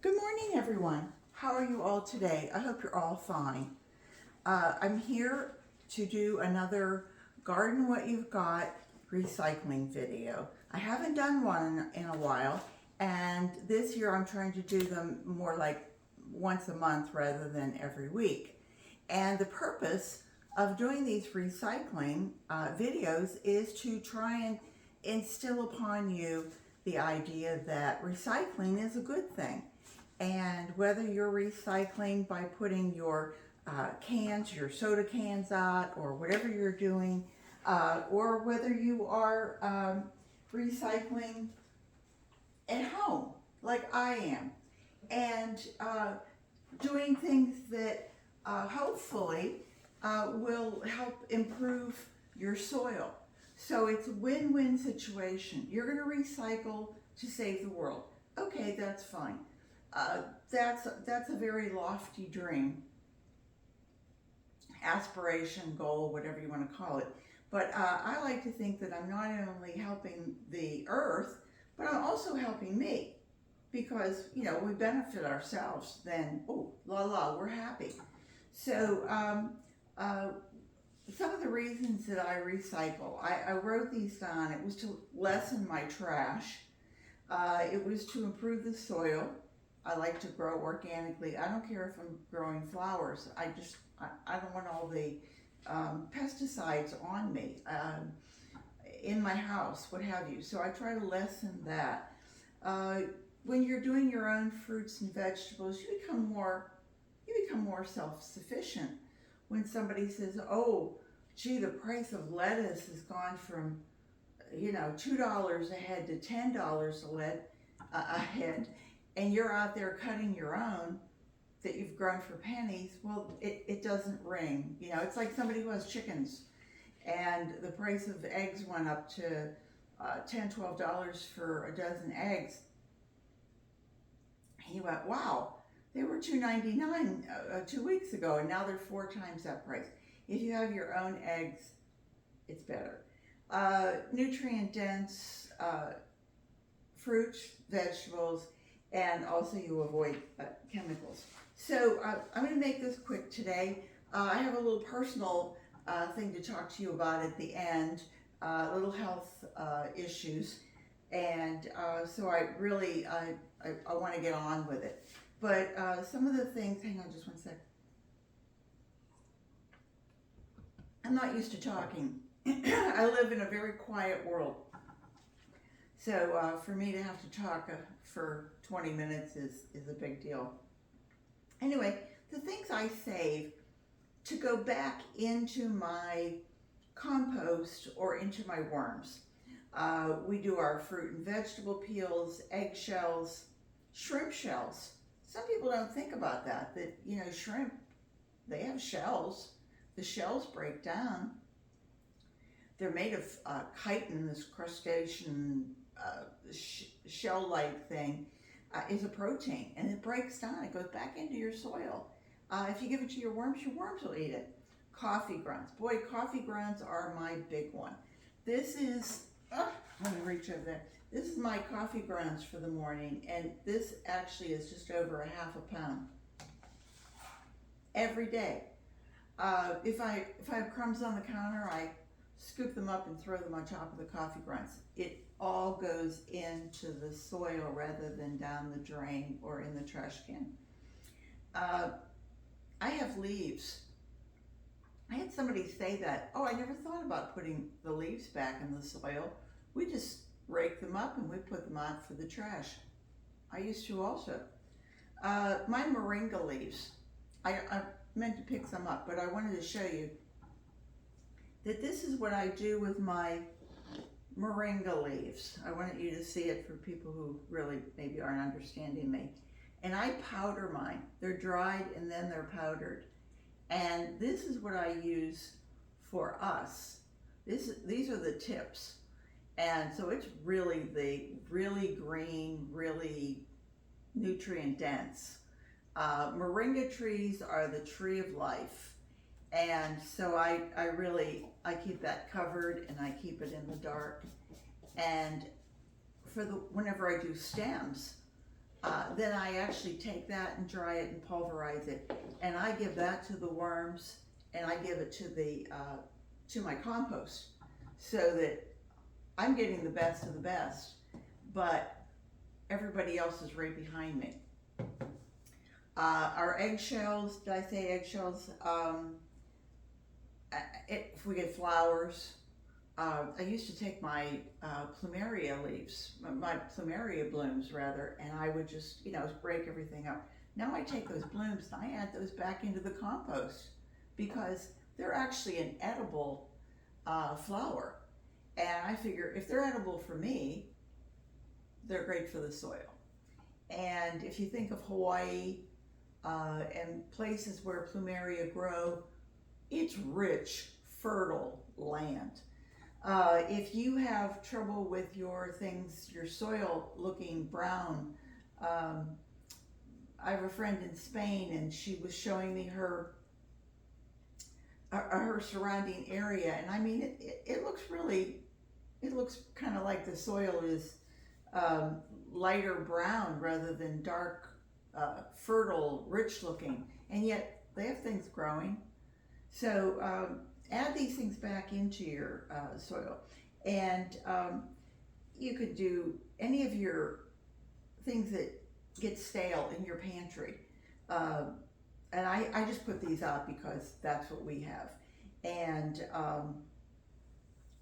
Good morning, everyone. How are you all today? I hope you're all fine. I'm here to do another Garden What You've Got recycling video. I haven't done one in a while, and this year I'm trying to do them more like once a month rather than every week. And the purpose of doing these recycling videos is to try and instill upon you the idea that recycling is a good thing. And whether you're recycling by putting your cans, your soda cans out, or whatever you're doing, or whether you are recycling at home, like I am, and doing things that hopefully will help improve your soil. So it's a win-win situation. You're going to recycle to save the world. Okay, that's fine. That's a very lofty dream, aspiration, goal, whatever you want to call it. But I like to think that I'm not only helping the earth, but I'm also helping me. Because, we benefit ourselves, then, oh, la la, we're happy. So, some of the reasons that I recycle, I wrote these down. It was to lessen my trash. It was to improve the soil. I like to grow organically. I don't care if I'm growing flowers. I don't want all the pesticides on me, in my house, what have you. So I try to lessen that. When you're doing your own fruits and vegetables, you become more self-sufficient. When somebody says, "Oh, gee, the price of lettuce has gone from, $2 a head to $10 a head," and you're out there cutting your own that you've grown for pennies, well, it doesn't ring. It's like somebody who has chickens and the price of eggs went up to $10, $12 for a dozen eggs. He went, wow, they were $2.99 2 weeks ago, and now they're 4 times that price. If you have your own eggs, it's better. Nutrient dense fruits, vegetables, and also you avoid chemicals. So I'm going to make this quick today. I have a little personal thing to talk to you about at the end, little health issues, and so I really I want to get on with it. But some of the things, hang on just one sec. I'm not used to talking. I live in a very quiet world. So for me to have to talk for 20 minutes is a big deal. Anyway, the things I save to go back into my compost or into my worms. We do our fruit and vegetable peels, egg shells, shrimp shells. Some people don't think about that, shrimp, they have shells. The shells break down. They're made of chitin, this crustacean shell-like thing, is a protein, and it breaks down. It goes back into your soil. If you give it to your worms will eat it. Coffee grounds. Boy, coffee grounds are my big one. This is, let me reach over there. This is my coffee grounds for the morning, and this actually is just over a half a pound every day. If I have crumbs on the counter, I scoop them up and throw them on top of the coffee grounds. It all goes into the soil rather than down the drain or in the trash can. I have leaves. I had somebody say that, oh, I never thought about putting the leaves back in the soil. We just rake them up and we put them out for the trash. I used to also. My moringa leaves, I meant to pick some up, but I wanted to show you that this is what I do with my moringa leaves. I wanted you to see it for people who really maybe aren't understanding me. And I powder mine. They're dried and then they're powdered. And this is what I use for us. These are the tips. And so it's really green, really nutrient dense. Moringa trees are the tree of life. And so I keep that covered and I keep it in the dark. And for whenever I do stems, Then I actually take that and dry it and pulverize it, and I give that to the worms, and I give it to my compost, so that I'm getting the best of the best, but everybody else is right behind me. Our eggshells, did I say eggshells? If we get flowers, I used to take my plumeria leaves, my plumeria blooms rather, and I would just, break everything up. Now I take those blooms and I add those back into the compost because they're actually an edible flower. And I figure if they're edible for me, they're great for the soil. And if you think of Hawaii and places where plumeria grow, it's rich, fertile land. If you have trouble with your soil looking brown, I have a friend in Spain, and she was showing me her surrounding area, and I mean, it looks kind of like the soil is lighter brown rather than dark, fertile, rich looking, and yet they have things growing. So add these things back into your soil, and you could do any of your things that get stale in your pantry. And I just put these out because that's what we have. And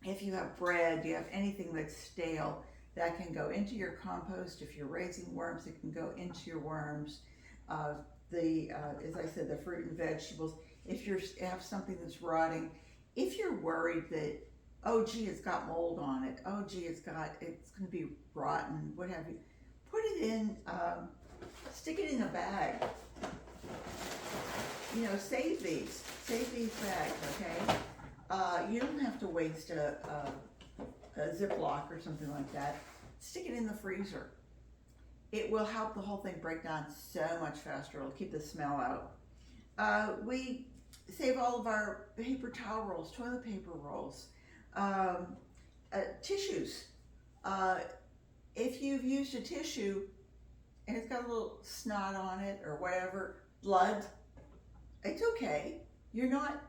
if you have bread, you have anything that's stale, that can go into your compost. If you're raising worms, it can go into your worms. As I said, the fruit and vegetables. If you have something that's rotting, if you're worried that, oh gee, it's got mold on it, oh gee, it's going to be rotten, what have you, put it in, stick it in a bag. Save these bags, okay? You don't have to waste a Ziploc or something like that. Stick it in the freezer. It will help the whole thing break down so much faster. It'll keep the smell out. We save all of our paper towel rolls, toilet paper rolls, tissues. If you've used a tissue and it's got a little snot on it or whatever, blood, it's okay. You're not,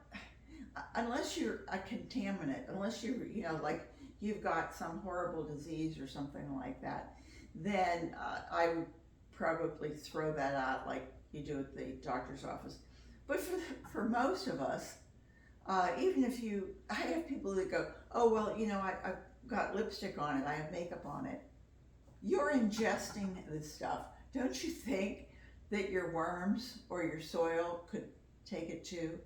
unless you're a contaminant, unless like you've got some horrible disease or something like that, then I would probably throw that out like you do at the doctor's office. But for most of us, even if I have people that go, oh, well, I've got lipstick on it, I have makeup on it. You're ingesting this stuff. Don't you think that your worms or your soil could take it too?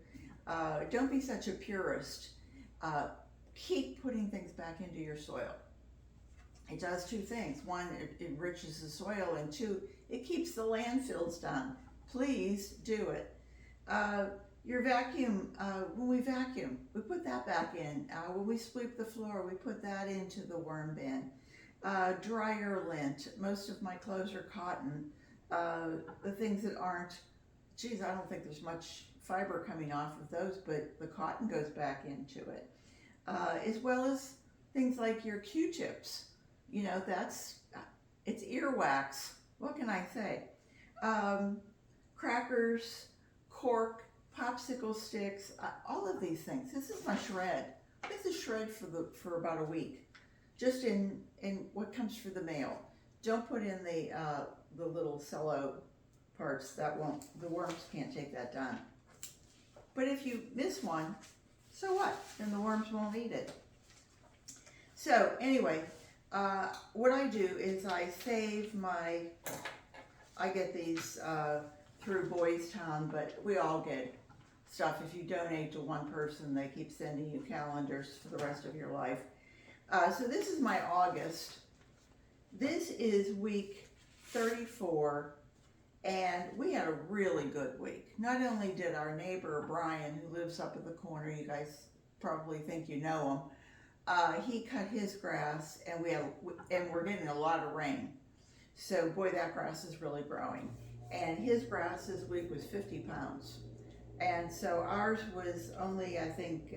Don't be such a purist. Keep putting things back into your soil. It does two things. One, it enriches the soil, and two, it keeps the landfills down. Please do it. Your vacuum, when we vacuum, we put that back in. When we sweep the floor, we put that into the worm bin. Dryer lint. Most of my clothes are cotton. The things that aren't, geez, I don't think there's much fiber coming off of those, but the cotton goes back into it. As well as things like your Q-tips. It's earwax. What can I say? Crackers, cork, popsicle sticks, all of these things. This is my shred. This is shred for about a week, just in what comes for the mail. Don't put in the little cello parts. The worms can't take that down. But if you miss one, so what? Then the worms won't eat it. So anyway, what I do is I get these through Boys Town, but we all get stuff. If you donate to one person, they keep sending you calendars for the rest of your life. So this is my August. This is week 34, and we had a really good week. Not only did our neighbor Brian, who lives up at the corner, you guys probably think you know him, he cut his grass, and we're getting a lot of rain. So boy, that grass is really growing. And his grass this week was 50 pounds. And so ours was only, I think,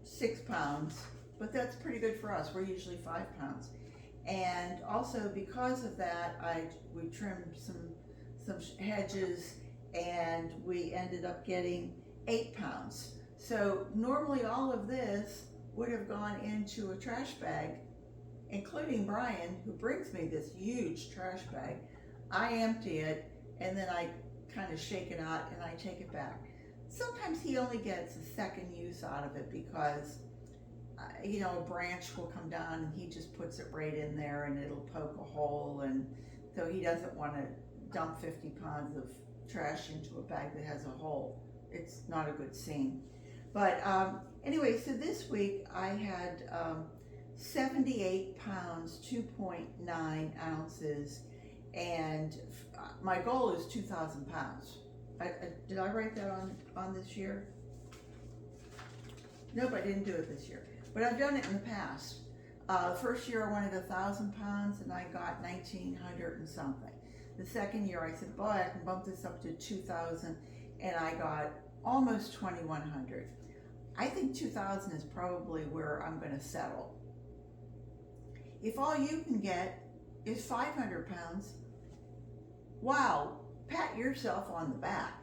6 pounds, but that's pretty good for us. We're usually 5 pounds. And also because of that, we trimmed some hedges, and we ended up getting 8 pounds. So normally all of this would have gone into a trash bag, including Brian, who brings me this huge trash bag. I empty it, and then I kind of shake it out and I take it back. Sometimes he only gets a second use out of it because a branch will come down and he just puts it right in there and it'll poke a hole, and so he doesn't want to dump 50 pounds of trash into a bag that has a hole. It's not a good scene. But anyway, so this week I had 78 pounds, 2.9 ounces, and my goal is 2,000 pounds. Did I write that on this year? Nope, I didn't do it this year, but I've done it in the past. First year I wanted 1,000 pounds and I got 1,900 and something. The second year I said, boy, I can bump this up to 2,000, and I got almost 2,100. I think 2,000 is probably where I'm going to settle. If all you can get is 500 pounds, wow, pat yourself on the back.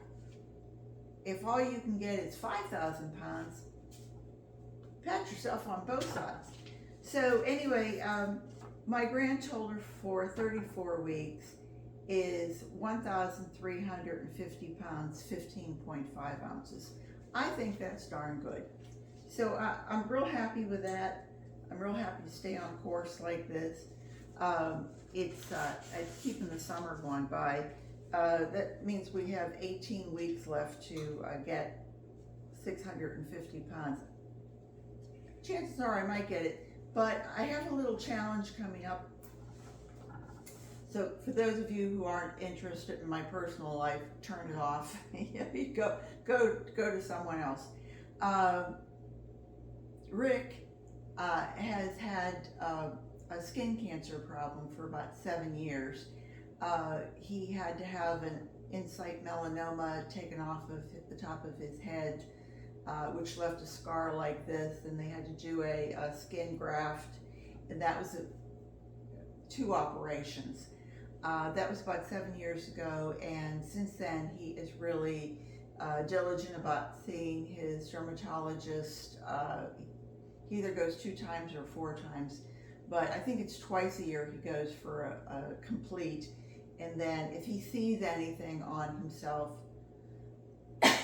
If all you can get is 5,000 pounds, pat yourself on both sides. So anyway, my grand total for 34 weeks is 1,350 pounds, 15.5 ounces. I think that's darn good. So I'm real happy with that. I'm real happy to stay on course like this. It's keeping the summer going by. That means we have 18 weeks left to get 650 pounds. Chances are I might get it, but I have a little challenge coming up. So for those of you who aren't interested in my personal life, turn it off. You go to someone else. Rick has had a skin cancer problem for about 7 years. He had to have an insight melanoma taken off of the top of his head, which left a scar like this, and they had to do a skin graft, and that was 2 operations. That was about 7 years ago, and since then he is really diligent about seeing his dermatologist. He either goes 2 times or 4 times, but I think it's twice a year he goes for a complete, and then if he sees anything on himself,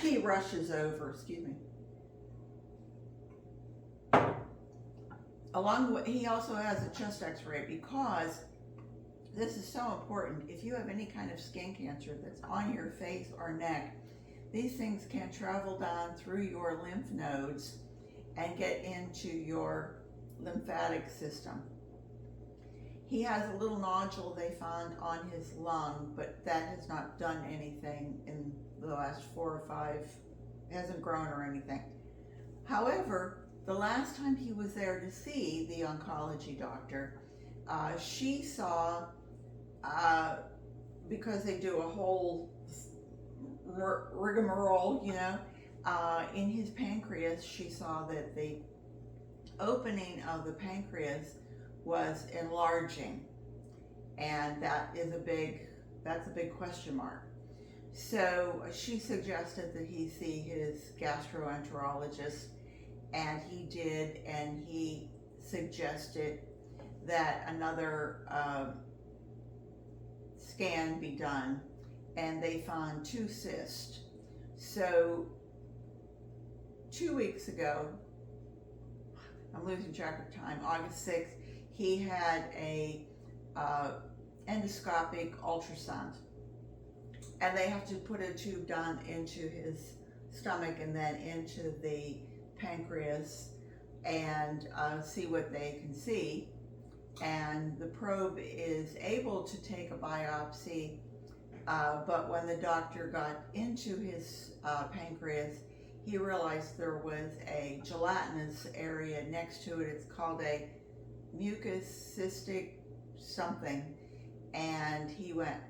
he rushes over, excuse me. Along the way, he also has a chest x-ray, because this is so important. If you have any kind of skin cancer that's on your face or neck, these things can travel down through your lymph nodes and get into your lymphatic system. He has a little nodule they found on his lung, but that has not done anything in the last 4 or 5. It hasn't grown or anything. However, the last time he was there to see the oncology doctor, she saw, because they do a whole rigmarole, in his pancreas, she saw that the opening of the pancreas was enlarging, and that's a big question mark. So she suggested that he see his gastroenterologist, and he did, and he suggested that another scan be done, and they found 2 cysts. So 2 weeks ago, I'm losing track of time, August 6th, he had a endoscopic ultrasound, and they have to put a tube down into his stomach and then into the pancreas and see what they can see. And the probe is able to take a biopsy, but when the doctor got into his pancreas, he realized there was a gelatinous area next to it. It's called a mucocystic something, and he went,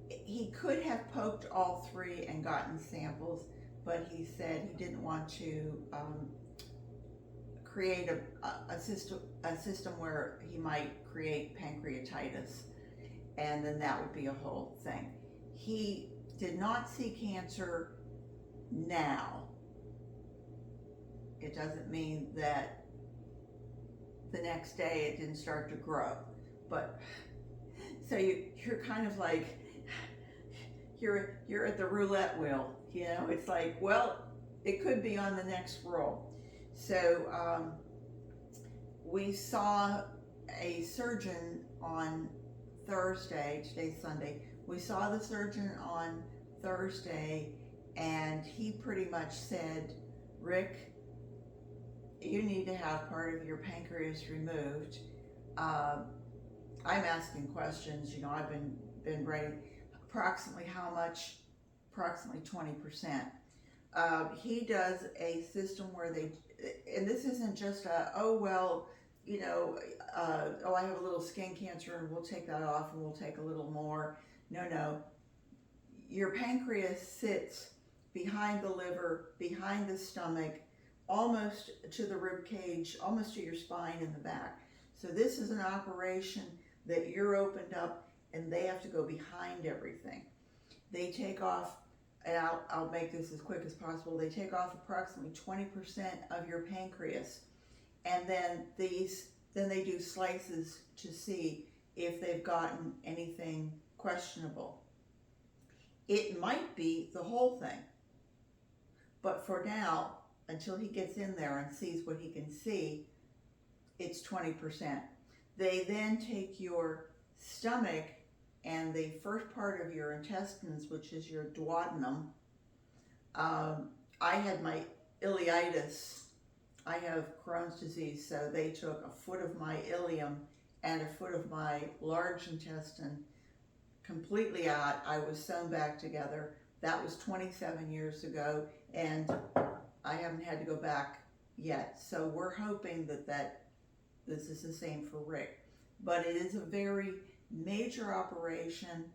He could have poked all 3 and gotten samples, but he said he didn't want to create a system where he might create pancreatitis, and then that would be a whole thing. He did not see cancer now. It doesn't mean that the next day it didn't start to grow. But so you're kind of like, you're at the roulette wheel, you know. It's like, well, it could be on the next roll. So we saw a surgeon on Thursday. Today's Sunday. We saw the surgeon on Thursday, and he pretty much said, Rick, you need to have part of your pancreas removed. I'm asking questions, you know. I've been writing approximately how much, approximately 20%. He does a system where they, and this isn't just a, oh, well, you know, oh, I have a little skin cancer and we'll take that off and we'll take a little more. No. Your pancreas sits behind the liver, behind the stomach, almost to the rib cage, almost to your spine in the back. So this is an operation that you're opened up, and they have to go behind everything. They take off, and I'll make this as quick as possible, they take off approximately 20% of your pancreas, and then they do slices to see if they've gotten anything questionable. It might be the whole thing, but for now, until he gets in there and sees what he can see, it's 20%. They then take your stomach and the first part of your intestines, which is your duodenum. I had my ileitis. I have Crohn's disease, so they took a foot of my ileum and a foot of my large intestine completely out. I was sewn back together. That was 27 years ago, and I haven't had to go back yet. So we're hoping that this is the same for Rick. But it is a very major operation.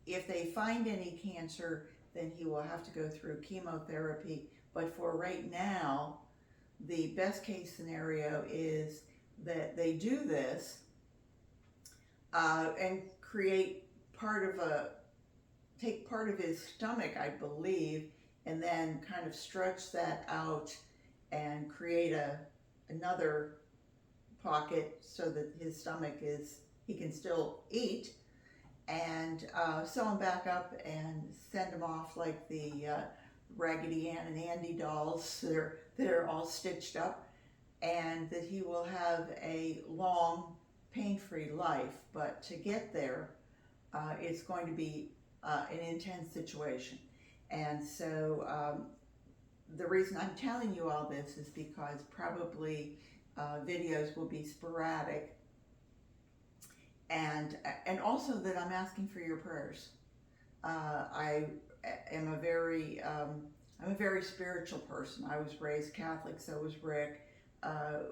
If they find any cancer, then he will have to go through chemotherapy. But for right now, the best case scenario is that they do this and take part of his stomach, I believe, and then kind of stretch that out and create another pocket so that his stomach he can still eat, and sew him back up and send him off like the Raggedy Ann and Andy dolls that are all stitched up, and that he will have a long, pain-free life. But to get there, it's going to be an intense situation. And so the reason I'm telling you all this is because probably videos will be sporadic, and also that I'm asking for your prayers. I am a very I'm a very spiritual person. I was raised Catholic, so was Rick.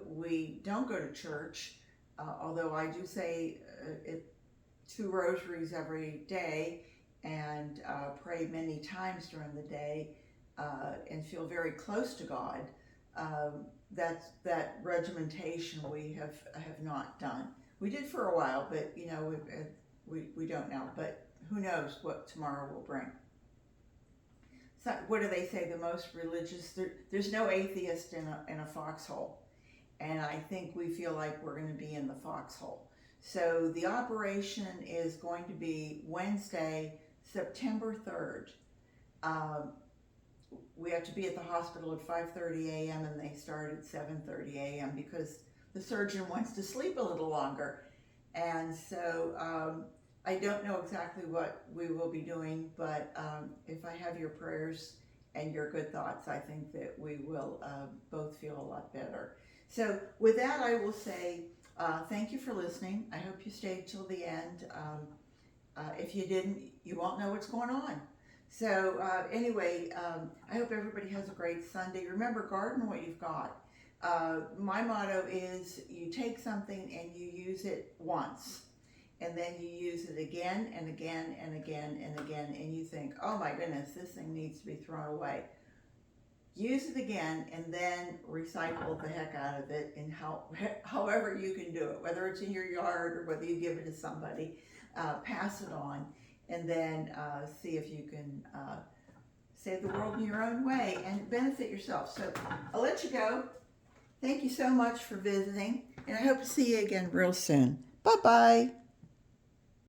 We don't go to church, although I do say 2 rosaries every day, and pray many times during the day, and feel very close to God. That regimentation we have not done. We did for a while, but you know, we don't now. But who knows what tomorrow will bring. So what do they say? The most religious. There's no atheist in a foxhole, and I think we feel like we're going to be in the foxhole. So the operation is going to be Wednesday, September 3rd. We have to be at the hospital at 5:30 a.m. and they start at 7:30 a.m. because the surgeon wants to sleep a little longer. And so I don't know exactly what we will be doing, but if I have your prayers and your good thoughts, I think that we will both feel a lot better. So with that, I will say thank you for listening. I hope you stayed till the end. If you didn't, you won't know what's going on. So anyway, I hope everybody has a great Sunday. Remember, garden what you've got. My motto is you take something and you use it once, and then you use it again and again and again and again, and you think, oh my goodness, this thing needs to be thrown away. use it again, and then recycle the heck out of it, and however you can do it, whether it's in your yard or whether you give it to somebody, pass it on, and then see if you can save the world in your own way and benefit yourself. So I'll let you go. Thank you so much for visiting, and I hope to see you again real soon. Bye-bye.